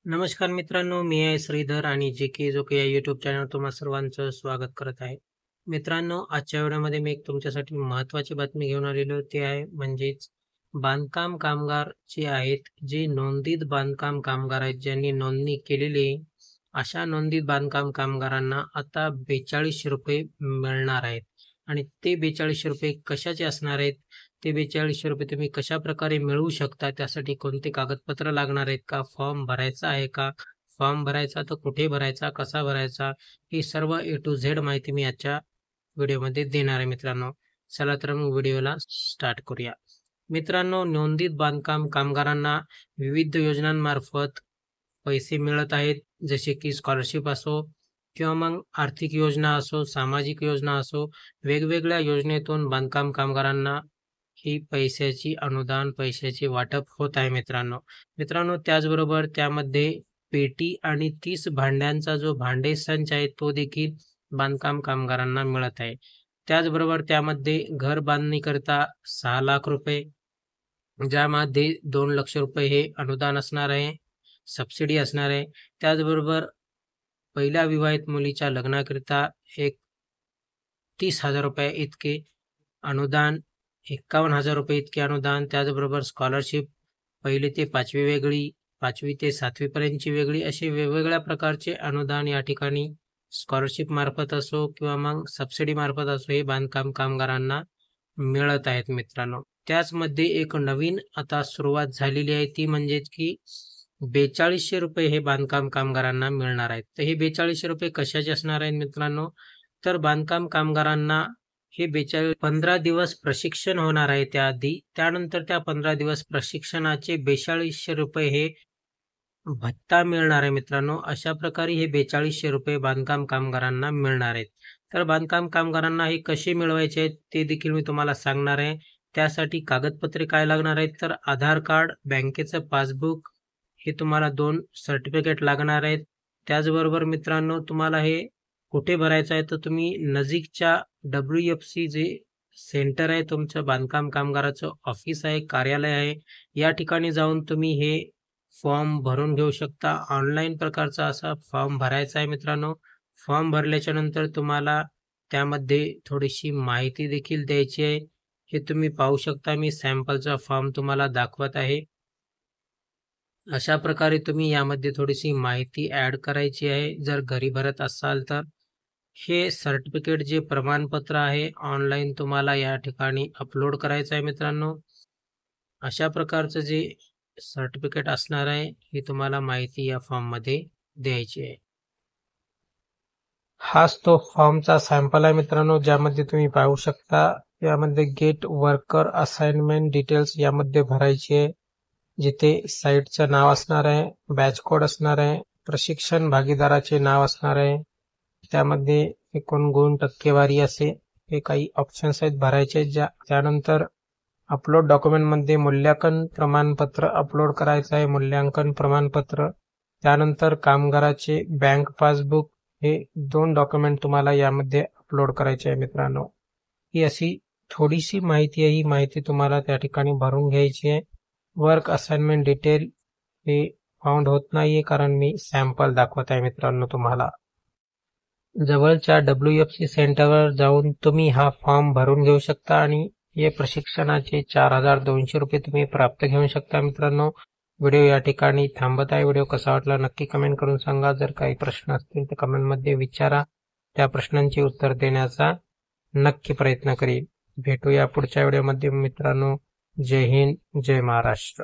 नमस्कार मित्रांनो, मी आहे श्रीधर आणि जे के या यूट्यूब चॅनल तुम्हा सर्वांचं स्वागत करत आहे. मित्रांनो, आजच्या व्हिडिओमध्ये मी एक तुमच्यासाठी महत्त्वाची बातमी घेऊन आलेलो ते आहे म्हणजेच बांधकाम कामगार जे आहेत, जे नोंदीत बांधकाम कामगार आहेत, ज्यांनी नोंदणी केलेली आहे, अशा नोंदीत बांधकाम कामगारांना आता ₹42 मिळणार आहेत. आणि ते ₹42 कशाचे असणार आहेत? ते ₹42 तुम्ही कशाप्रकारे मिळवू शकता? त्यासाठी कोणते कागदपत्र लागणार आहेत का? फॉर्म भरायचा आहे का? फॉर्म भरायचा तर कुठे भरायचा? कसा भरायचा? ही सर्व ए टू झेड माहिती मी आजच्या व्हिडिओमध्ये देणार आहे मित्रांनो. चला तर मग व्हिडिओला स्टार्ट करूया. मित्रांनो, नोंदीत बांधकाम कामगारांना विविध योजनांमार्फत पैसे मिळत आहेत. जसे की स्कॉलरशिप असो किंवा मग आर्थिक योजना असो, सामाजिक योजना असो, वेगवेगळ्या योजनेतून बांधकाम कामगारांना ही पैशाची अनुदान, पैशाचे वाटप होत आहे मित्रांनो. मित्रांनो, त्याचबरोबर त्यामध्ये पेटी आणि 30 भांड्यांचा जो भांडे संच आहे, तो देखील बांधकाम कामगारांना मिळत आहे. त्याचबरोबर त्यामध्ये घर बांधणीकरिता ₹6,00,000, ज्यामध्ये ₹2,00,000 हे अनुदान असणार आहे, सबसिडी असणार आहे. त्याचबरोबर पहिल्या विवाहित मुलीच्या लग्नाकरिता एक ₹30,000 इतके अनुदान, ₹51,000 इतके अनुदान. त्याचबरोबर स्कॉलरशिप 1ली ते 5वी वेगळी, 5वी ते 7वी पर्यंतची वेगळी, असे वेगवेगळ्या प्रकारचे अनुदान या ठिकाणी स्कॉलरशिप मार्फत असो किंवा मग सबसिडी मार्फत असो, हे बांधकाम कामगारांना मिळत आहेत मित्रांनो. त्याचमध्ये एक नवीन आता सुरुवात झालेली आहे, ती म्हणजे की ₹4200 हे बांधकाम कामगारांना मिळणार आहेत. तर हे ₹4200 कशाचे असणार आहेत मित्रांनो? तर बांधकाम कामगारांना हे 15 दिवस प्रशिक्षण होणार आहे त्याआधी. त्यानंतर त्या 15 दिवस प्रशिक्षणाचे ₹4200 हे भत्ता मिळणार आहे मित्रांनो. अशा प्रकारे हे ₹4200 बांधकाम कामगारांना मिळणार आहेत. तर बांधकाम कामगारांना हे कसे मिळवायचे आहेत ते देखील मी तुम्हाला सांगणार आहे. त्यासाठी कागदपत्रे काय लागणार आहेत? तर आधार कार्ड, बँकेचं पासबुक, हे तुम्हाला 2 सर्टिफिकेट लागणार आहेत. त्याचबरोबर मित्रांनो, तुम्हाला हे कुठे भरायचं आहे? तर तुम्ही नजीकच्या WFC जे सेंटर आहे, तुमचं बांधकाम कामगाराचं ऑफिस आहे, कार्यालय आहे, या ठिकाणी जाऊन तुम्ही हे फॉर्म भरून घेऊ शकता. ऑनलाईन प्रकारचा असा फॉर्म भरायचा आहे मित्रांनो. फॉर्म भरल्याच्या नंतर तुम्हाला त्यामध्ये थोडीशी माहिती देखील द्यायची आहे. हे तुम्ही पाहू शकता. मी सॅम्पलचा फॉर्म तुम्हाला दाखवत आहे. अशा प्रकारे तुम्ही यामध्ये थोडीशी माहिती ॲड करायची आहे. जर घरी भरत असाल तर हे सर्टिफिकेट जे प्रमाणपत्र आहे, ऑनलाईन तुम्हाला या ठिकाणी अपलोड करायचं आहे मित्रांनो. अशा प्रकारचं जे सर्टिफिकेट असणार आहे, ही तुम्हाला माहिती या फॉर्ममध्ये द्यायची आहे. हाच तो फॉर्मचा सॅम्पल आहे मित्रांनो, ज्यामध्ये तुम्ही पाहू शकता. यामध्ये गेट वर्कर असाइनमेंट डिटेल्स यामध्ये भरायची आहे. जिथे साईटचं नाव असणार आहे, बॅच कोड असणार आहे, प्रशिक्षण भागीदाराचे नाव असणार आहे, त्यामध्ये एकूण गुण, टक्केवारी असे हे काही ऑप्शन्स आहेत भरायचे. त्यानंतर अपलोड डॉक्युमेंटमध्ये मूल्यांकन प्रमाणपत्र अपलोड करायचं आहे, मूल्यांकन प्रमाणपत्र. त्यानंतर कामगाराचे बँक पासबुक, हे 2 डॉक्युमेंट तुम्हाला यामध्ये अपलोड करायचे आहे मित्रांनो. ही अशी थोडीशी माहिती आहे. ही माहिती तुम्हाला त्या ठिकाणी भरून घ्यायची आहे. वर्क असाइनमेंट डिटेल हे फाउंड होत नाहीये, कारण मी सॅम्पल दाखवत आहे मित्रांनो तुम्हाला. जवळच्या WFC सेंटरवर जाऊन तुम्ही हा फॉर्म भरून घेऊ शकता आणि हे प्रशिक्षणाचे ₹4,200 तुम्ही प्राप्त घेऊ शकता मित्रांनो. व्हिडिओ या ठिकाणी थांबत आहे. व्हिडिओ कसा वाटला नक्की कमेंट करून सांगा. जर काही प्रश्न असतील तर कमेंटमध्ये विचारा. त्या प्रश्नांची उत्तर देण्याचा नक्की प्रयत्न करेल. भेटूया पुढच्या व्हिडिओमध्ये मित्रांनो. जय हिंद, जय महाराष्ट्र.